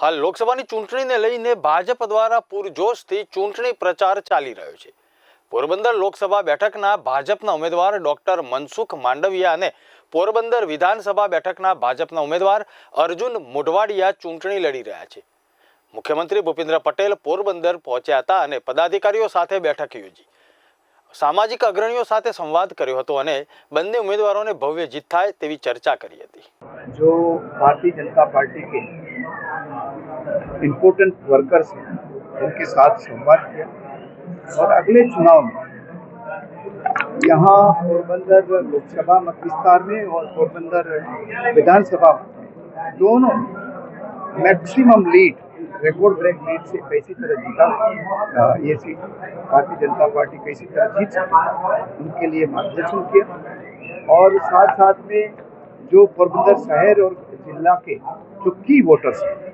હાલ લોકસભાની ચૂંટણીને લઈને ભાજપ દ્વારા પૂરજોશથી ચૂંટણી પ્રચાર ચાલી રહ્યો છે। પોરબંદર લોકસભા બેઠકના ભાજપના ઉમેદવાર ડોક્ટર મનસુખ માંડવિયા અને પોરબંદર વિધાનસભા બેઠકના ભાજપના ઉમેદવાર અર્જુન મોઢવાડિયા ચૂંટણી લડી રહ્યા છે। મુખ્યમંત્રી ભૂપેન્દ્ર પટેલ પોરબંદર પહોંચ્યા હતા અને પદાધિકારીઓ સાથે બેઠક યોજી સામાજિક અગ્રણીઓ સાથે સંવાદ કર્યો હતો અને બંને ઉમેદવારોને ભવ્ય જીત થાય તેવી ચર્ચા કરી હતી। जो भारतीय जनता पार्टी के इम्पोर्टेंट वर्कर्स हैं उनके साथ संवाद किया और अगले चुनाव में यहाँ पोरबंदर लोकसभा मत विस्तार में और पोरबंदर विधानसभा दोनों maximum lead record break lead से कैसी तरह जीता ये सीट भारतीय जनता पार्टी कैसी तरह जीत सके उनके लिए मार्गदर्शन किया और साथ साथ में जो पोरबंदर शहर और जिला के जो की वोटर्स हैं